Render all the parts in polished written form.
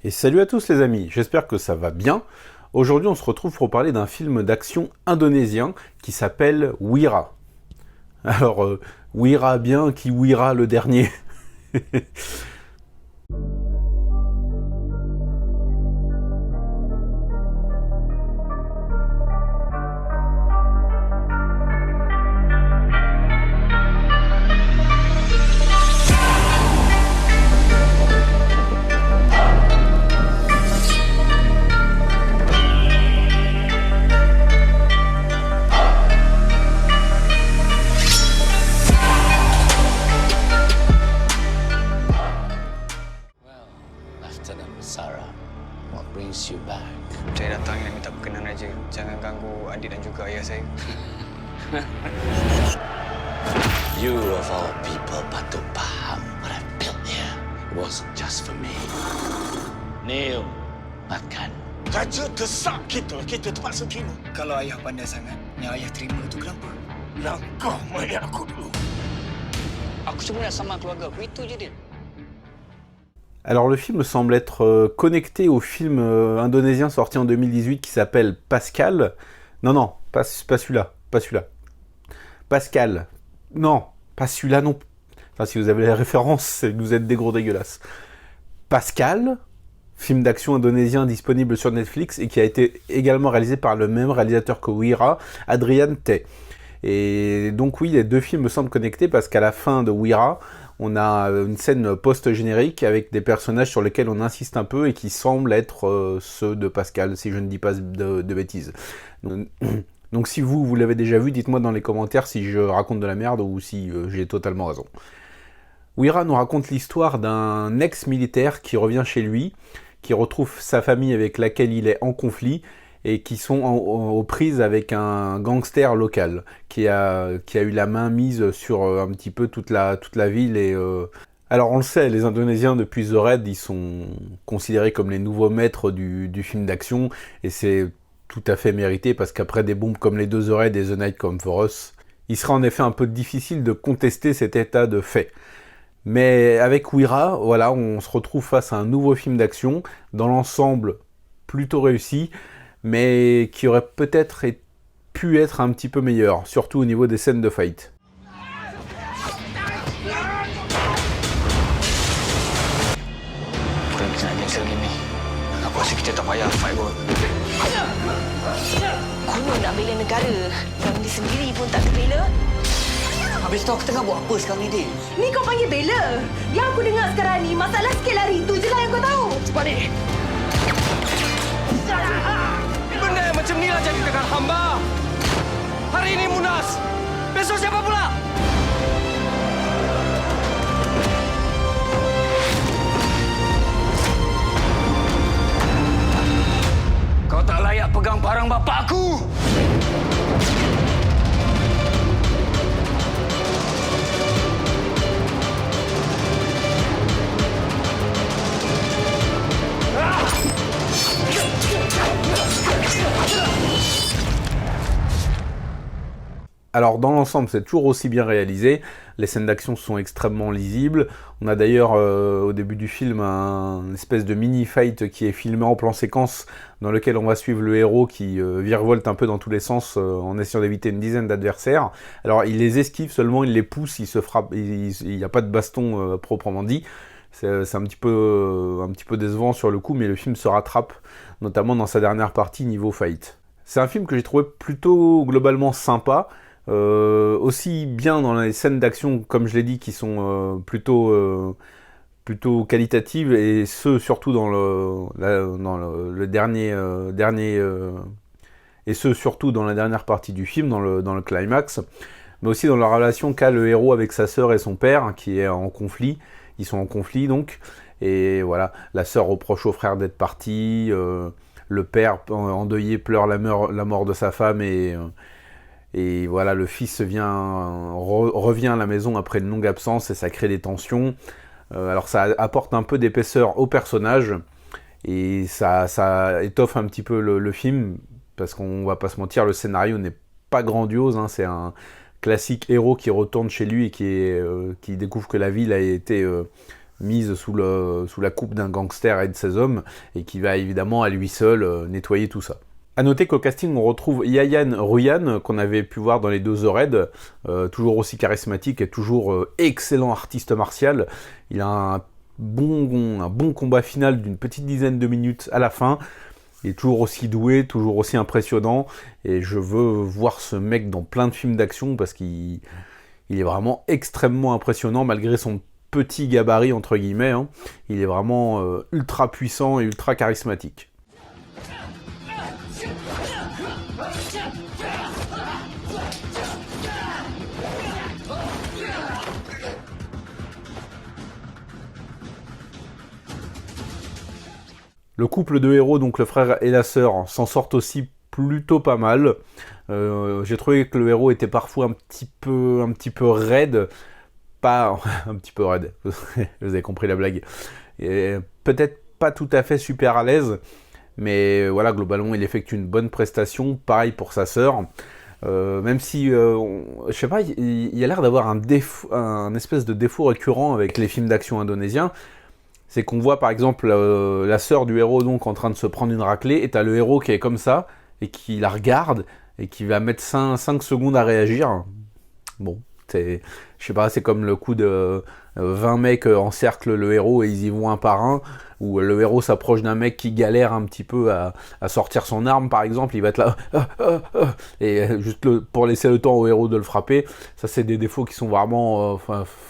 Et salut à tous les amis, j'espère que ça va bien. Aujourd'hui on se retrouve pour parler d'un film d'action indonésien qui s'appelle Wira. Alors, Wira bien, qui Wira le dernier. Sarah, what brings you back? Saya datang nak minta perkenan Raja. Jangan ganggu adik dan juga ayah saya. You of all people patut faham what I built here. It wasn't just for me. Neil, makan. Raja desak kita terpaksa terima. Kalau ayah pandai sangat, yang ayah terima itu kenapa? Langkah mayat aku dulu. Aku cuma nak sama keluarga aku, itu je dia. Alors le film semble être connecté au film indonésien sorti en 2018 qui s'appelle Pascal. Non, pas celui-là, pas celui-là. Pascal. Non, pas celui-là non. Enfin, si vous avez la référence, c'est que vous êtes des gros dégueulasses. Pascal, film d'action indonésien disponible sur Netflix et qui a été également réalisé par le même réalisateur que Wira, Adrian Tay. Et donc oui, les deux films me semblent connectés parce qu'à la fin de Wira, on a une scène post-générique avec des personnages sur lesquels on insiste un peu et qui semblent être ceux de Pascal, si je ne dis pas de bêtises. Donc si vous l'avez déjà vu, dites-moi dans les commentaires si je raconte de la merde ou si j'ai totalement raison. Wira nous raconte l'histoire d'un ex-militaire qui revient chez lui, qui retrouve sa famille avec laquelle il est en conflit, et qui sont aux prises avec un gangster local qui a eu la main mise sur un petit peu toute la ville. Et alors on le sait, les Indonésiens depuis The Raid, ils sont considérés comme les nouveaux maîtres du film d'action, et c'est tout à fait mérité parce qu'après des bombes comme les deux The Raid et The Night Come For Us, il sera en effet un peu difficile de contester cet état de fait. Mais avec Wira, voilà, on se retrouve face à un nouveau film d'action, dans l'ensemble plutôt réussi, mais qui aurait peut-être pu être un petit peu meilleur, surtout au niveau des scènes de fight. Bukan kita nak cancel game ni. Aku rasa kita tak payah fight pun. Konon nak bela negara. Family sendiri pun tak terbela. Habis tu aku tengah buat apa sekarang ni, Dil? Ni kau panggil bela? Yang aku dengar sekarang ni, masalah sikit lari. Itu je lah yang kau tahu. Cepat ni. Benda yang macam ni lah jadi dekat hamba. Hari ini Munas. Besok siapa pula? Kau tak layak pegang barang bapakku. Alors dans l'ensemble, c'est toujours aussi bien réalisé, les scènes d'action sont extrêmement lisibles, on a d'ailleurs au début du film un espèce de mini-fight qui est filmé en plan séquence dans lequel on va suivre le héros qui virevolte un peu dans tous les sens en essayant d'éviter une dizaine d'adversaires. Alors il les esquive seulement, il les pousse, il se frappe, il n'y a pas de baston proprement dit. C'est un petit peu décevant sur le coup, mais le film se rattrape, notamment dans sa dernière partie niveau fight. C'est un film que j'ai trouvé plutôt globalement sympa, aussi bien dans les scènes d'action, comme je l'ai dit, qui sont plutôt qualitatives, et ce surtout dans le dernier et ce surtout dans la dernière partie du film, dans le climax, mais aussi dans la relation qu'a le héros avec sa sœur et son père, qui est en conflit. Ils sont en conflit donc, et voilà, la sœur reproche au frère d'être parti, le père endeuillé pleure la mort de sa femme, et voilà, le fils revient à la maison après une longue absence, et ça crée des tensions. Alors ça apporte un peu d'épaisseur au personnage, et ça étoffe un petit peu le film, parce qu'on va pas se mentir, le scénario n'est pas grandiose, hein, c'est un classique héros qui retourne chez lui et qui découvre que la ville a été mise sous la coupe d'un gangster et de ses hommes, et qui va évidemment à lui seul nettoyer tout ça. A noter qu'au casting, on retrouve Yayan Ruhian, qu'on avait pu voir dans les 2 The Raid, toujours aussi charismatique et toujours excellent artiste martial. Il a un bon combat final d'une petite dizaine de minutes à la fin. Il est toujours aussi doué, toujours aussi impressionnant, et je veux voir ce mec dans plein de films d'action, parce qu'il est vraiment extrêmement impressionnant, malgré son petit gabarit, entre guillemets. Hein. Il est vraiment ultra puissant et ultra charismatique. Le couple de héros, donc le frère et la sœur, s'en sortent aussi plutôt pas mal. J'ai trouvé que le héros était parfois un petit peu raide. Pas un petit peu raide, vous avez compris la blague. Peut-être pas tout à fait super à l'aise, mais voilà, globalement, il effectue une bonne prestation. Pareil pour sa sœur. Même si, je sais pas, il y a l'air d'avoir un espèce de défaut récurrent avec les films d'action indonésiens. C'est qu'on voit par exemple la sœur du héros donc en train de se prendre une raclée, et t'as le héros qui est comme ça, et qui la regarde, et qui va mettre 5 secondes à réagir. Bon, je sais pas, c'est comme le coup de 20 mecs encerclent le héros et ils y vont un par un, où le héros s'approche d'un mec qui galère un petit peu à sortir son arme par exemple, il va être là, et juste pour laisser le temps au héros de le frapper. Ça, c'est des défauts qui sont vraiment,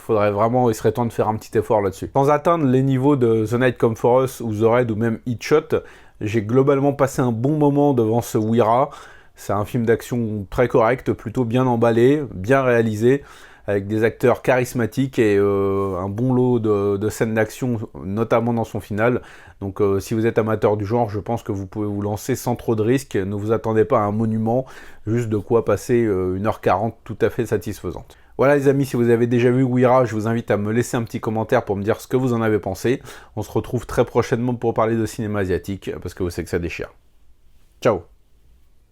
il serait temps de faire un petit effort là-dessus. Sans atteindre les niveaux de The Night Come For Us ou The Raid ou même Hit Shot, j'ai globalement passé un bon moment devant ce Weira. C'est un film d'action très correct, plutôt bien emballé, bien réalisé, avec des acteurs charismatiques et un bon lot de scènes d'action, notamment dans son final. Donc si vous êtes amateur du genre, je pense que vous pouvez vous lancer sans trop de risques. Ne vous attendez pas à un monument, juste de quoi passer 1h40 tout à fait satisfaisante. Voilà les amis, si vous avez déjà vu Weira, je vous invite à me laisser un petit commentaire pour me dire ce que vous en avez pensé. On se retrouve très prochainement pour parler de cinéma asiatique, parce que vous savez que ça déchire. Ciao.